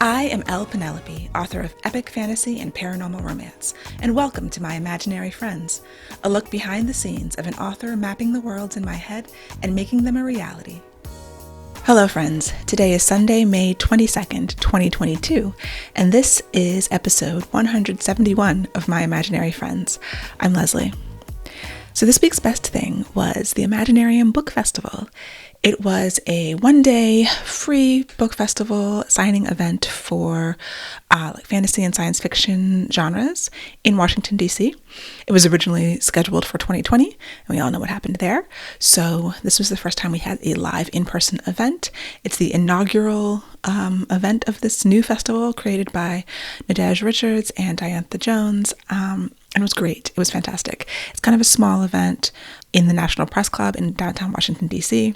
I am Penelope, author of epic fantasy and paranormal romance, and welcome to my imaginary friends, a look behind the scenes of an author mapping the worlds in my head and making them a reality. Hello friends, today is Sunday, May 22nd, 2022, and this is episode 171 of My Imaginary Friends. I'm Leslie. So this week's best thing was the Imaginarium Book Festival. It was a one-day free book festival signing event for fantasy and science fiction genres in Washington, D.C. It was originally scheduled for 2020, and we all know what happened there. So this was the first time we had a live in-person event. It's the inaugural event of this new festival created by Nadege Richards and Diantha Jones. And it was great. It was fantastic. It's kind of a small event in the National Press Club in downtown Washington, D.C.,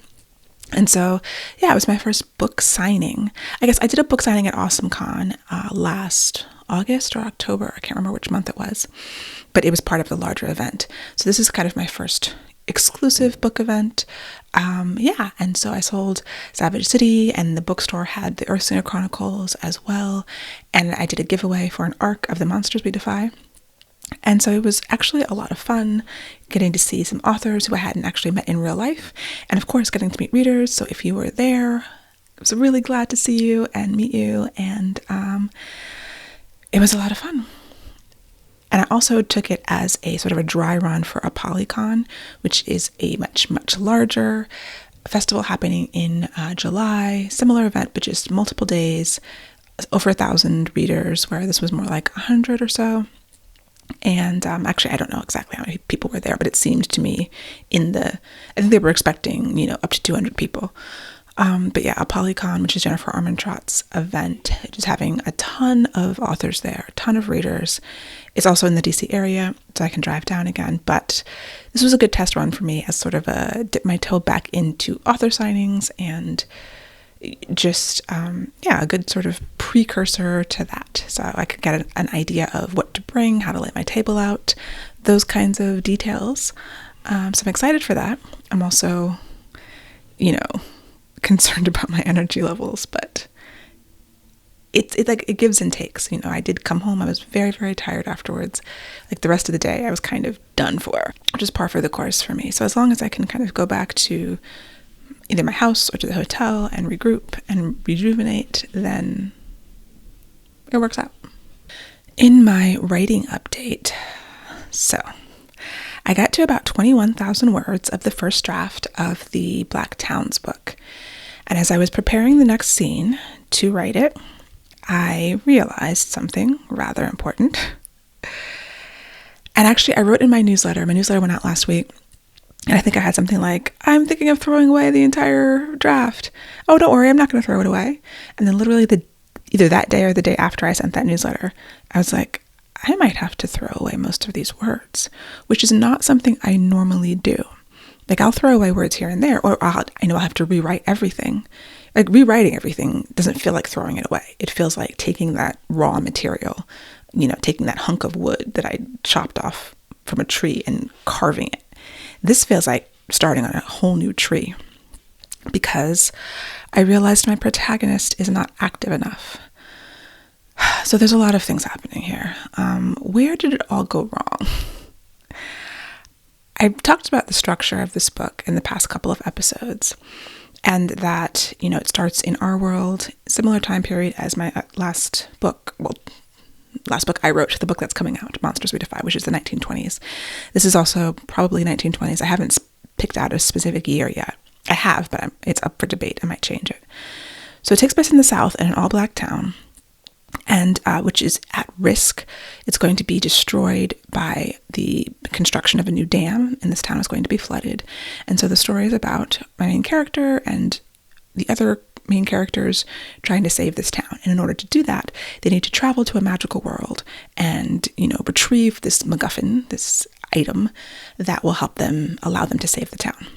and so, yeah, it was my first book signing. I guess I did a book signing at AwesomeCon last August or October. I can't remember which month it was, but it was part of the larger event. So this is kind of my first exclusive book event. And so I sold Savage City, and the bookstore had the Earthsong Chronicles as well. And I did a giveaway for an arc of The Monsters We Defy. And so it was actually a lot of fun getting to see some authors who I hadn't actually met in real life. And of course, getting to meet readers. So if you were there, I was really glad to see you and meet you. And it was a lot of fun. And I also took it as a sort of a dry run for a Polycon, which is a much, much larger festival happening in July. Similar event, but just multiple days, over 1,000 readers, where this was more like 100 or so. And actually, I don't know exactly how many people were there, but it seemed to me I think they were expecting, up to 200 people. But yeah, a Polycon, which is Jennifer Armentrout's event, just having a ton of authors there, a ton of readers. It's also in the DC area, so I can drive down again. But this was a good test run for me as sort of a dip my toe back into author signings and just, a good sort of precursor to that. So I could get an idea of what to bring, how to lay my table out, those kinds of details. So I'm excited for that. I'm also, concerned about my energy levels, but it gives and takes. I did come home. I was very, very tired afterwards. Like the rest of the day, I was kind of done for, which is par for the course for me. So as long as I can kind of go back to either my house or to the hotel and regroup and rejuvenate, then it works out. In my writing update, so I got to about 21,000 words of the first draft of the Black Towns book. And as I was preparing the next scene to write it, I realized something rather important. And actually, I wrote in my newsletter. My newsletter went out last week. And I think I had something like, I'm thinking of throwing away the entire draft. Oh, don't worry, I'm not going to throw it away. And then literally either that day or the day after I sent that newsletter, I was like, I might have to throw away most of these words, which is not something I normally do. Like I'll throw away words here and there, or I'll have to rewrite everything. Like rewriting everything doesn't feel like throwing it away. It feels like taking that raw material, taking that hunk of wood that I chopped off from a tree and carving it. This feels like starting on a whole new tree because I realized my protagonist is not active enough. So there's a lot of things happening here. Where did it all go wrong? I talked about the structure of this book in the past couple of episodes, and that, it starts in our world, similar time period as my last book I wrote, the book that's coming out, Monsters We Defy, which is the 1920s. This is also probably 1920s. I haven't picked out a specific year yet. I have, but it's up for debate. I might change it. So it takes place in the South in an all-black town, and which is at risk. It's going to be destroyed by the construction of a new dam, and this town is going to be flooded. And so the story is about my main character and the other main characters trying to save this town. And in order to do that, they need to travel to a magical world and, retrieve this MacGuffin, this item that will allow them to save the town.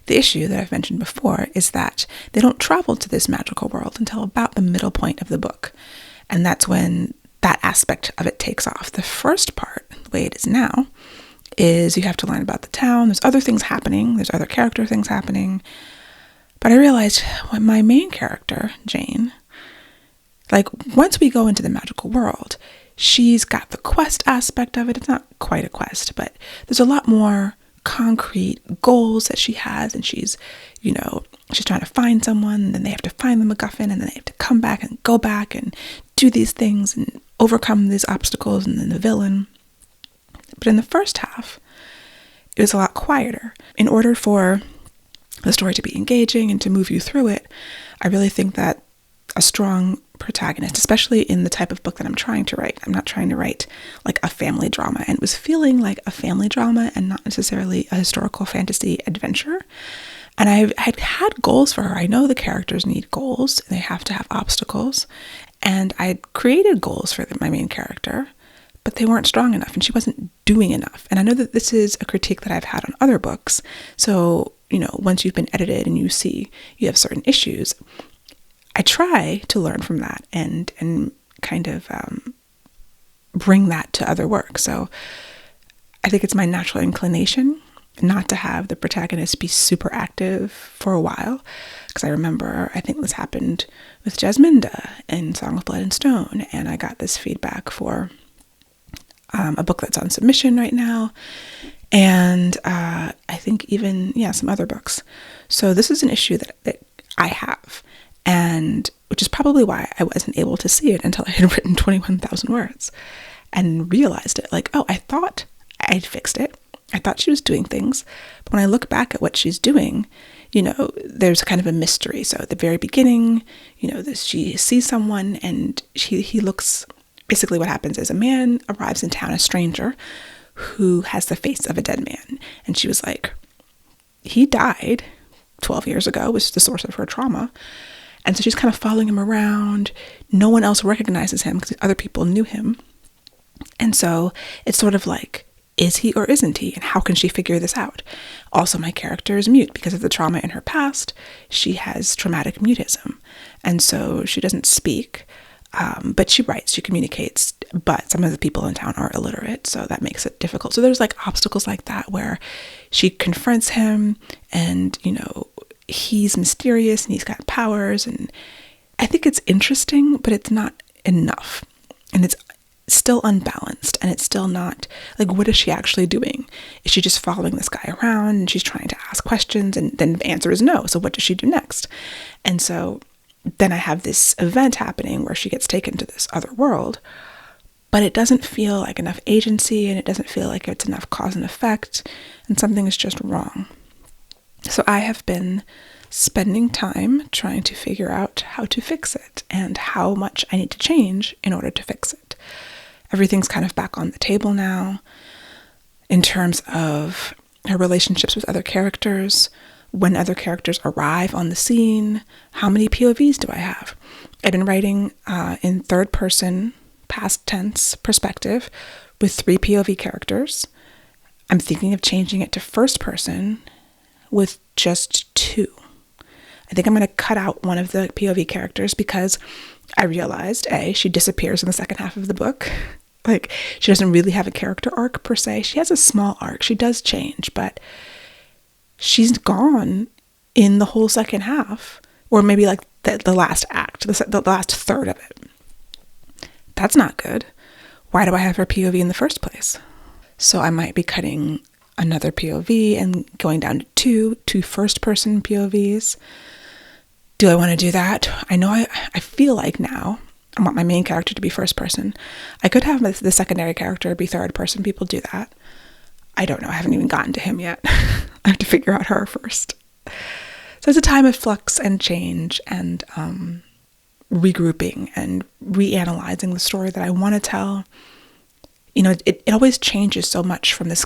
The issue that I've mentioned before is that they don't travel to this magical world until about the middle point of the book. And that's when that aspect of it takes off. The first part, the way it is now, is you have to learn about the town. There's other things happening. There's other character things happening. But I realized when my main character, Jane, Like, once we go into the magical world, she's got the quest aspect of it. It's not quite a quest, but there's a lot more concrete goals that she has, and she's trying to find someone, and then they have to find the MacGuffin, and then they have to come back and go back and do these things and overcome these obstacles, and then the villain. But in the first half, it was a lot quieter. In order for the story to be engaging and to move you through it, I really think that a strong protagonist, especially in the type of book that I'm trying to write. I'm not trying to write like a family drama, and it was feeling like a family drama and not necessarily a historical fantasy adventure. And I had goals for her. I know the characters need goals. They have to have obstacles. And I had created goals for my main character, but they weren't strong enough, and she wasn't doing enough. And I know that this is a critique that I've had on other books. So, once you've been edited and you see you have certain issues, I try to learn from that and kind of bring that to other work. So I think it's my natural inclination not to have the protagonist be super active for a while, because I remember, I think this happened with Jasminda in Song of Blood and Stone, and I got this feedback for a book that's on submission right now, and I think even, some other books. So this is an issue that I have, and which is probably why I wasn't able to see it until I had written 21,000 words and realized it. Like, oh, I thought I'd fixed it. I thought she was doing things. But when I look back at what she's doing, there's kind of a mystery. So at the very beginning, she sees someone, and he looks, basically what happens is a man arrives in town, a stranger, who has the face of a dead man. And she was like, he died 12 years ago, which is the source of her trauma. And so she's kind of following him around. No one else recognizes him because other people knew him. And so it's sort of like, is he or isn't he? And how can she figure this out? Also, my character is mute because of the trauma in her past. She has traumatic mutism. And so she doesn't speak, but she writes, she communicates. But some of the people in town are illiterate, so that makes it difficult. So there's like obstacles like that where she confronts him, and, he's mysterious and he's got powers, and I think it's interesting, but it's not enough, and it's still unbalanced, and it's still not like, what is she actually doing? Is she just following this guy around and she's trying to ask questions, and then the answer is no, so what does she do next? And so then I have this event happening where she gets taken to this other world, but it doesn't feel like enough agency, and it doesn't feel like it's enough cause and effect, and something is just wrong. So I have been spending time trying to figure out how to fix it and how much I need to change in order to fix it. Everything's kind of back on the table now in terms of her relationships with other characters, when other characters arrive on the scene, how many POVs do I have? I've been writing in third person, past tense perspective with 3 POV characters. I'm thinking of changing it to first person with just 2. I think I'm going to cut out one of the POV characters because I realized, she disappears in the second half of the book. Like, she doesn't really have a character arc per se. She has a small arc. She does change, but she's gone in the whole second half, or maybe like the last act, the last third of it. That's not good. Why do I have her POV in the first place? So I might be cutting another POV and going down to 2 first-person POVs. Do I want to do that? I know I feel like now I want my main character to be first person. I could have the secondary character be third person. People do that. I don't know. I haven't even gotten to him yet. I have to figure out her first. So it's a time of flux and change and regrouping and reanalyzing the story that I want to tell. It always changes so much from this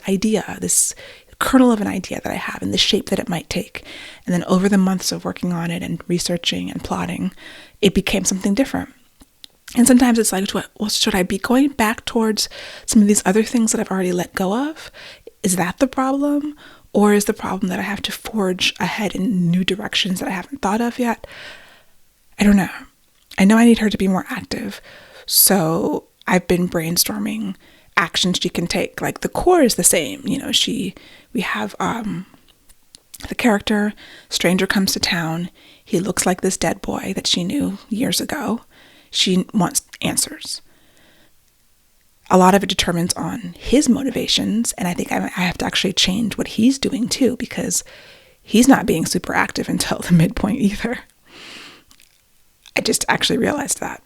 idea, this kernel of an idea that I have, and the shape that it might take. And then over the months of working on it and researching and plotting, it became something different. And sometimes it's like, well, should I be going back towards some of these other things that I've already let go of? Is that the problem? Or is the problem that I have to forge ahead in new directions that I haven't thought of yet? I don't know. I know I need her to be more active. So I've been brainstorming actions she can take. Like, the core is the same. We have the character, stranger comes to town. He looks like this dead boy that she knew years ago. she wants answers. A lot of it determines on his motivations, and I think I have to actually change what he's doing too, because he's not being super active until the midpoint either. I just actually realized that.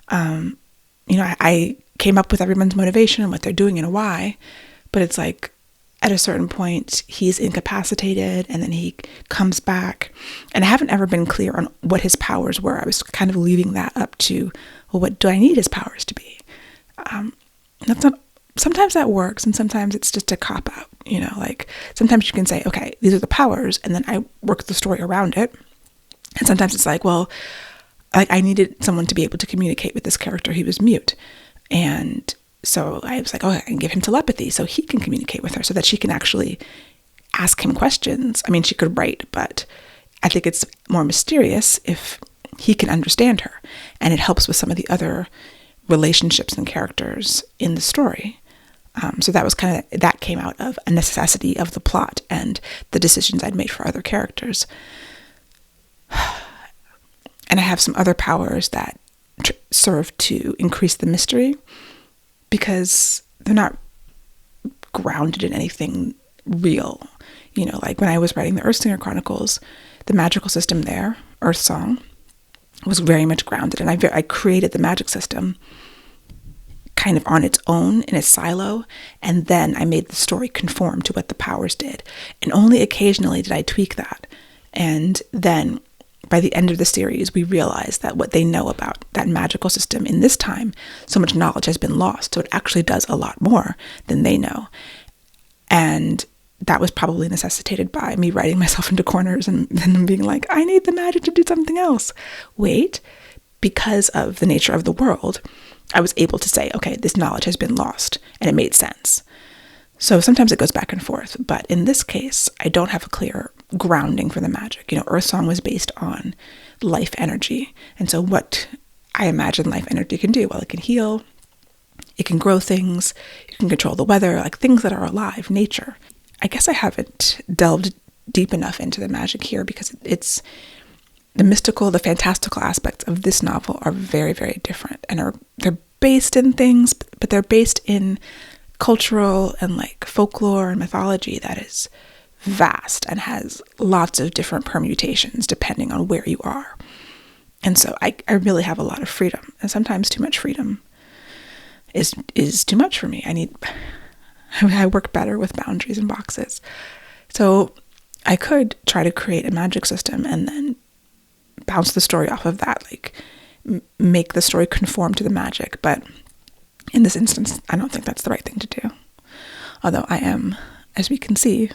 I came up with everyone's motivation and what they're doing and why, but it's like at a certain point he's incapacitated and then he comes back, and I haven't ever been clear on what his powers were. I was kind of leaving that up to, well, what do I need his powers to be? That's not, sometimes that works and sometimes it's just a cop out, like sometimes you can say, okay, these are the powers, and then I work the story around it. And sometimes it's like, well, I needed someone to be able to communicate with this character. He was mute. And so I was like, oh, I can give him telepathy so he can communicate with her so that she can actually ask him questions. I mean, she could write, but I think it's more mysterious if he can understand her. And it helps with some of the other relationships and characters in the story. So that was that came out of a necessity of the plot and the decisions I'd made for other characters. And I have some other powers that serve to increase the mystery because they're not grounded in anything real. Like when I was writing the Earthsong Chronicles, the magical system there, Earthsong, was very much grounded. And I created the magic system kind of on its own in a silo, and then I made the story conform to what the powers did. And only occasionally did I tweak that. And then by the end of the series, we realized that what they know about that magical system in this time, so much knowledge has been lost. So it actually does a lot more than they know. And that was probably necessitated by me writing myself into corners and then being like, I need the magic to do something else. Wait, because of the nature of the world, I was able to say, okay, this knowledge has been lost, and it made sense. So sometimes it goes back and forth, but in this case, I don't have a clear grounding for the magic. Earthsong was based on life energy, and so what I imagine life energy can do, well, it can heal, it can grow things, it can control the weather, like things that are alive, nature. I guess I haven't delved deep enough into the magic here because it's the mystical, the fantastical aspects of this novel are very, very different, and they're based in things, but they're based in cultural and like folklore and mythology that is vast and has lots of different permutations depending on where you are. And so I really have a lot of freedom, and sometimes too much freedom is too much for me. I work better with boundaries and boxes. So I could try to create a magic system and then bounce the story off of that, like make the story conform to the magic. But in this instance, I don't think that's the right thing to do. Although I am, as we can see,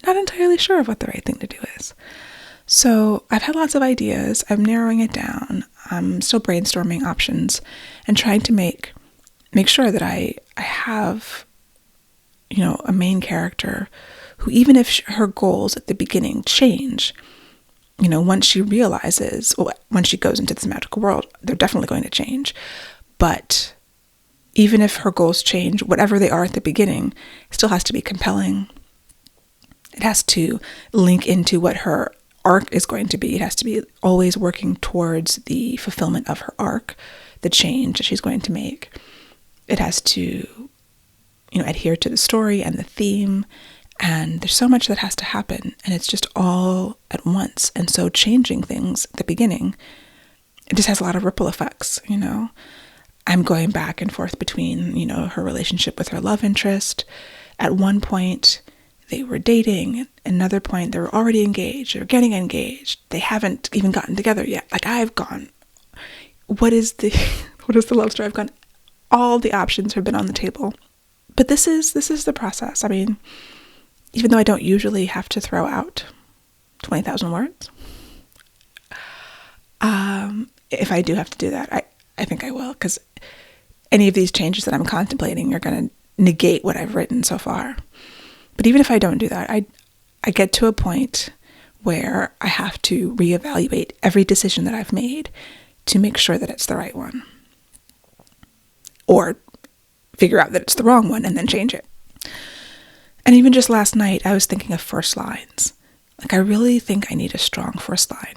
not entirely sure of what the right thing to do is. So I've had lots of ideas. I'm narrowing it down. I'm still brainstorming options and trying to make sure that I have, a main character who, even if her goals at the beginning change, once she realizes, when she goes into this magical world, they're definitely going to change. But even if her goals change, whatever they are at the beginning, still has to be compelling. It has to link into what her arc is going to be. It has to be always working towards the fulfillment of her arc, the change that she's going to make. It has to, adhere to the story and the theme. And there's so much that has to happen, and it's just all at once. And so changing things at the beginning, it just has a lot of ripple effects, I'm going back and forth between, her relationship with her love interest. At one point, they were dating. At another point, they were already engaged or getting engaged. They haven't even gotten together yet. Like, I've gone, what is the love story? I've gone, all the options have been on the table. But this is the process. I mean, even though I don't usually have to throw out 20,000 words, if I do have to do that, I think I will, because any of these changes that I'm contemplating are going to negate what I've written so far. But even if I don't do that, I get to a point where I have to reevaluate every decision that I've made to make sure that it's the right one. Or figure out that it's the wrong one and then change it. And even just last night, I was thinking of first lines. Like, I really think I need a strong first line.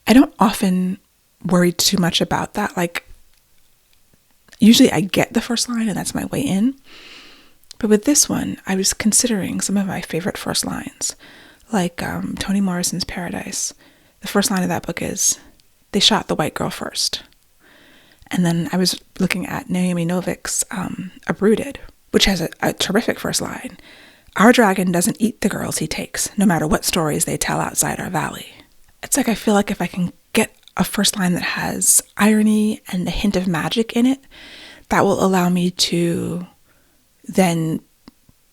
I don't often worried too much about that. Like, usually I get the first line and that's my way in. But with this one, I was considering some of my favorite first lines, like Toni Morrison's Paradise. The first line of that book is, "They shot the white girl first." And then I was looking at Naomi Novik's Uprooted, which has a terrific first line. "Our dragon doesn't eat the girls he takes, no matter what stories they tell outside our valley." It's like I feel like if I can get a first line that has irony and a hint of magic in it, that will allow me to then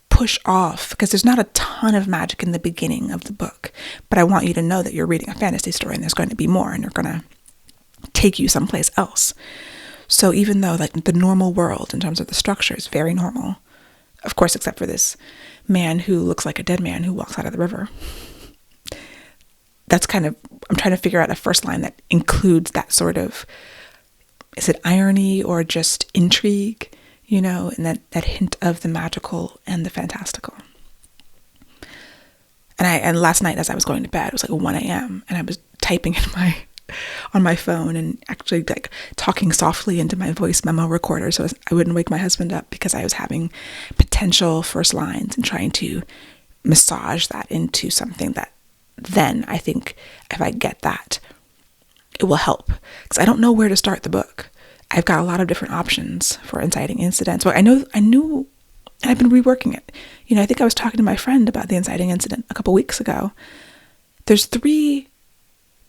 push off, because there's not a ton of magic in the beginning of the book, but I want you to know that you're reading a fantasy story and there's going to be more and they're going to take you someplace else. So even though like the normal world in terms of the structure is very normal, of course, except for this man who looks like a dead man who walks out of the river, that's kind of, I'm trying to figure out a first line that includes that sort of, is it irony or just intrigue, you know, and that hint of the magical and the fantastical. And last night as I was going to bed, it was like 1 a.m. and I was typing on my phone and actually like talking softly into my voice memo recorder so I wouldn't wake my husband up, because I was having potential first lines and trying to massage that into something that then I think if I get that, it will help. Because I don't know where to start the book. I've got a lot of different options for Inciting Incidents. Well, I knew, and I've been reworking it. You know, I think I was talking to my friend about the Inciting Incident a couple weeks ago. There's 3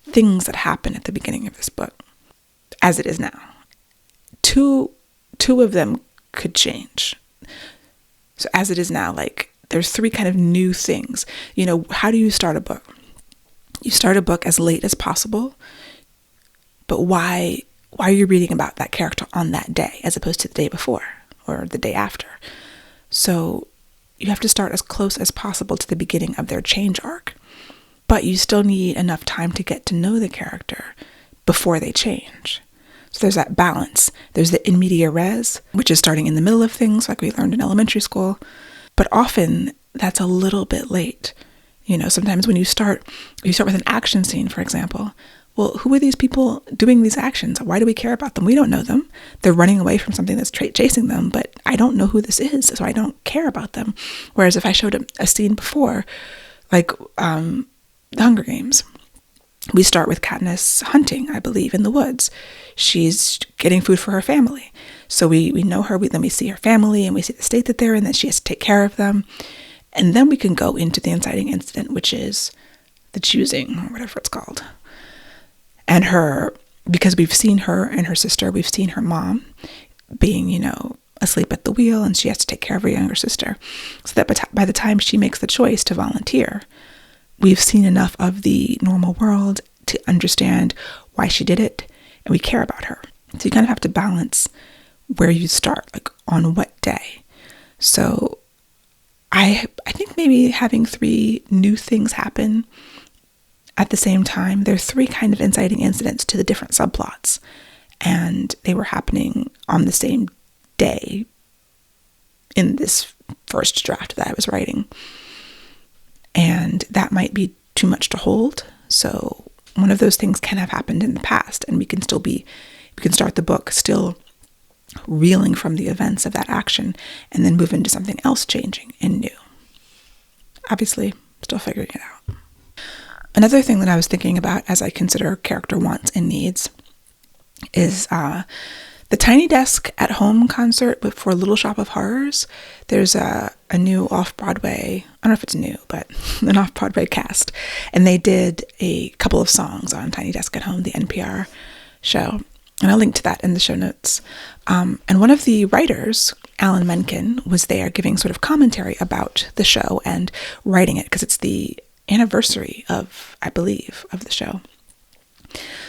things that happen at the beginning of this book, as it is now. Two of them could change. So as it is now, like, there's 3 kind of new things. You know, how do you start a book? You start a book as late as possible, but why are you reading about that character on that day as opposed to the day before or the day after? So you have to start as close as possible to the beginning of their change arc, but you still need enough time to get to know the character before they change. So there's that balance. There's the in media res, which is starting in the middle of things like we learned in elementary school, but often that's a little bit late. You know, sometimes when you start with an action scene, for example. Well, who are these people doing these actions? Why do we care about them? We don't know them. They're running away from something that's chasing them, but I don't know who this is, so I don't care about them. Whereas if I showed a scene before, like The Hunger Games, we start with Katniss hunting, I believe, in the woods. She's getting food for her family. So we know her, then we see her family, and we see the state that they're in, that she has to take care of them. And then we can go into the inciting incident, which is the choosing, or whatever it's called. And her, because we've seen her and her sister, we've seen her mom being, you know, asleep at the wheel, and she has to take care of her younger sister. So that by the time she makes the choice to volunteer, we've seen enough of the normal world to understand why she did it, and we care about her. So you kind of have to balance where you start, like on what day. So I think maybe having 3 new things happen at the same time. There's 3 kind of inciting incidents to the different subplots, and they were happening on the same day in this first draft that I was writing. And that might be too much to hold. So one of those things can have happened in the past, and we can start the book still reeling from the events of that action and then move into something else changing and new. Obviously, still figuring it out. Another thing that I was thinking about as I consider character wants and needs is the Tiny Desk at Home concert for Little Shop of Horrors. There's a new off-Broadway, I don't know if it's new, but an off-Broadway cast. And they did a couple of songs on Tiny Desk at Home, the NPR show. And I'll link to that in the show notes. And one of the writers, Alan Menken, was there giving sort of commentary about the show and writing it, because it's the anniversary of, I believe, of the show.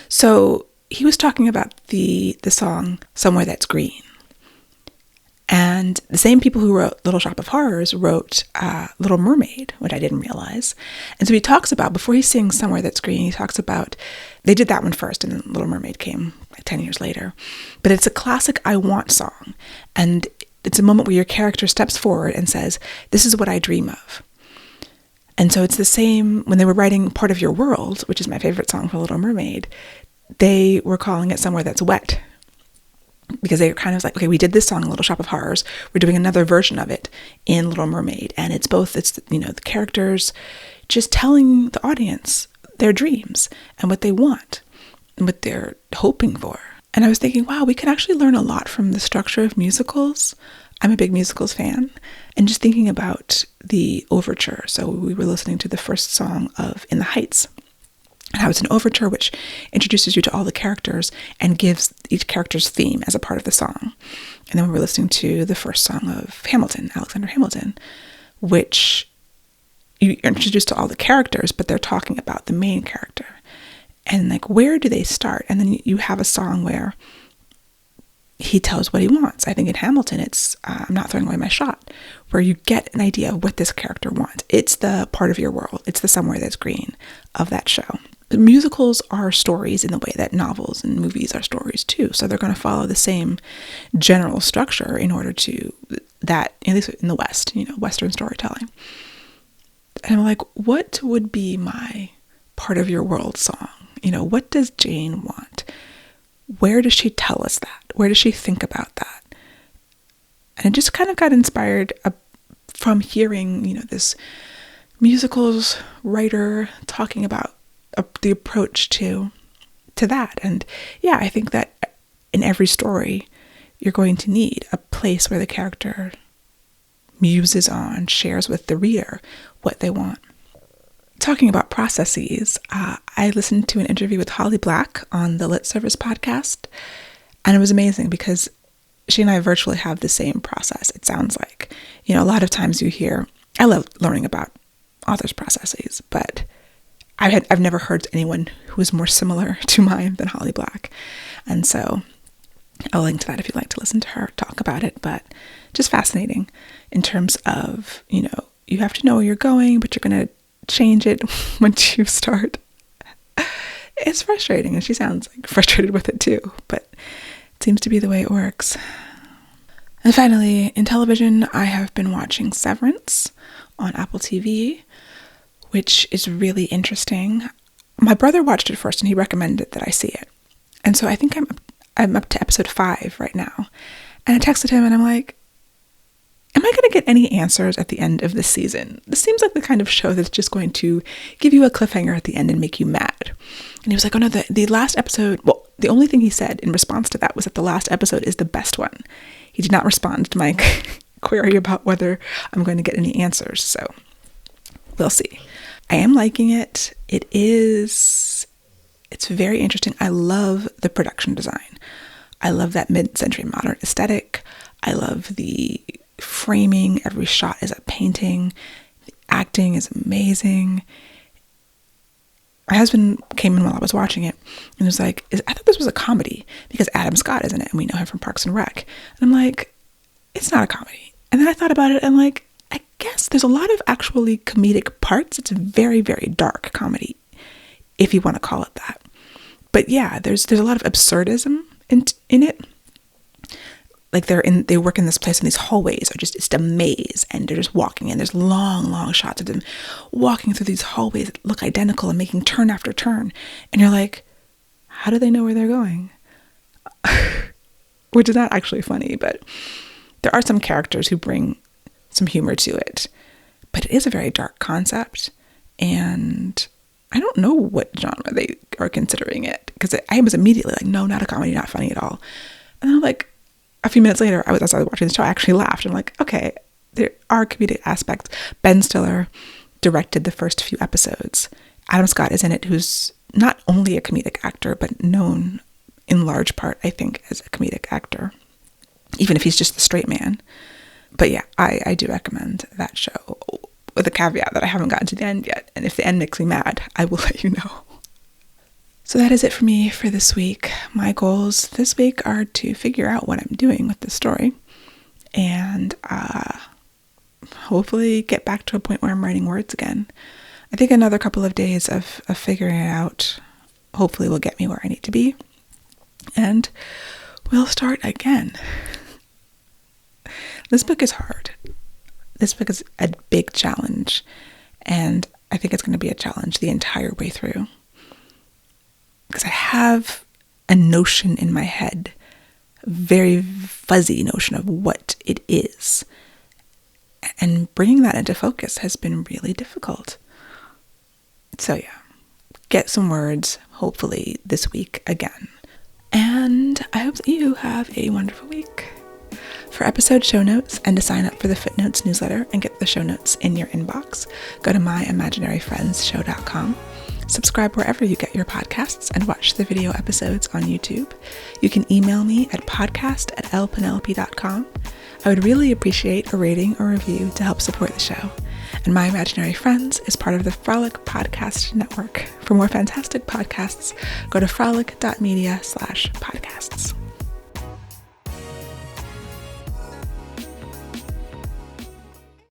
So he was talking about the song Somewhere That's Green. And the same people who wrote Little Shop of Horrors wrote Little Mermaid, which I didn't realize. And so he talks about, before he sings Somewhere That's Green, he talks about, they did that one first, and then Little Mermaid came like 10 years later. But it's a classic I want song. And it's a moment where your character steps forward and says, this is what I dream of. And so it's the same when they were writing Part of Your World, which is my favorite song for Little Mermaid. they were calling it Somewhere That's Wet, because they were kind of like, okay, we did this song, Little Shop of Horrors. We're doing another version of it in Little Mermaid. And it's the characters just telling the audience their dreams and what they want and what they're hoping for. And I was thinking, wow, we could actually learn a lot from the structure of musicals. I'm a big musicals fan. And just thinking about the overture. So we were listening to the first song of In the Heights. And how it's an overture which introduces you to all the characters and gives each character's theme as a part of the song. And then we were listening to the first song of Hamilton, Alexander Hamilton, which you're introduced to all the characters, but they're talking about the main character. And like, where do they start? And then you have a song where he tells what he wants. I think in Hamilton, it's I'm Not Throwing Away My Shot, where you get an idea of what this character wants. It's the part of your world. It's the Somewhere That's Green of that show. Musicals are stories in the way that novels and movies are stories too. So they're going to follow the same general structure in order to that, at least in the West, Western storytelling. And I'm like, what would be my part of your world song? What does Jane want? Where does she tell us that? Where does she think about that? And it just kind of got inspired from hearing, this musicals writer talking about the approach to that. And yeah, I think that in every story, you're going to need a place where the character muses on, shares with the reader what they want. Talking about processes, I listened to an interview with Holly Black on the Lit Service podcast, and it was amazing because she and I virtually have the same process, it sounds like. A lot of times you hear, I love learning about authors' processes, but I've never heard anyone who is more similar to mine than Holly Black. And so I'll link to that if you'd like to listen to her talk about it, but just fascinating in terms of, you have to know where you're going, but you're going to change it once you start. It's frustrating, and she sounds like frustrated with it too, but it seems to be the way it works. And finally, in television, I have been watching Severance on Apple TV, which is really interesting. My brother watched it first and he recommended that I see it. And so I think I'm up to episode 5 right now. And I texted him and I'm like, am I going to get any answers at the end of this season? This seems like the kind of show that's just going to give you a cliffhanger at the end and make you mad. And he was like, oh no, the last episode, well, the only thing he said in response to that was that the last episode is the best one. He did not respond to my query about whether I'm going to get any answers. So we'll see. I am liking it. It's very interesting. I love the production design. I love that mid-century modern aesthetic. I love the framing. Every shot is a painting. The acting is amazing. My husband came in while I was watching it and was like, I thought this was a comedy because Adam Scott is in it and we know him from Parks and Rec. And I'm like, it's not a comedy. And then I thought about it and I guess there's a lot of actually comedic parts. It's a very, very dark comedy, if you want to call it that. But yeah, there's a lot of absurdism in it. Like they work in this place and these hallways are it's a maze and they're just walking and there's long, long shots of them walking through these hallways that look identical and making turn after turn. And you're like, how do they know where they're going? Which is not actually funny, but there are some characters who bring some humor to it. But it is a very dark concept. And I don't know what genre they are considering it. Because I was immediately like, no, not a comedy, not funny at all. And then like, a few minutes later, as I was watching the show, I actually laughed. I'm like, okay, there are comedic aspects. Ben Stiller directed the first few episodes. Adam Scott is in it, who's not only a comedic actor, but known in large part, I think, as a comedic actor, even if he's just the straight man. But yeah, I do recommend that show, with the caveat that I haven't gotten to the end yet. And if the end makes me mad, I will let you know. So that is it for me for this week. My goals this week are to figure out what I'm doing with the story and hopefully get back to a point where I'm writing words again. I think another couple of days of figuring it out hopefully will get me where I need to be. And we'll start again. This book is hard. This book is a big challenge. And I think it's going to be a challenge the entire way through. Because I have a notion in my head, a very fuzzy notion of what it is. And bringing that into focus has been really difficult. So yeah, get some words, hopefully this week again. And I hope that you have a wonderful week. For episode show notes and to sign up for the Footnotes newsletter and get the show notes in your inbox, go to myimaginaryfriendsshow.com. Subscribe wherever you get your podcasts and watch the video episodes on YouTube. You can email me at podcast@lpenelope.com. I would really appreciate a rating or review to help support the show. And My Imaginary Friends is part of the Frolic Podcast Network. For more fantastic podcasts, go to frolic.media/podcasts.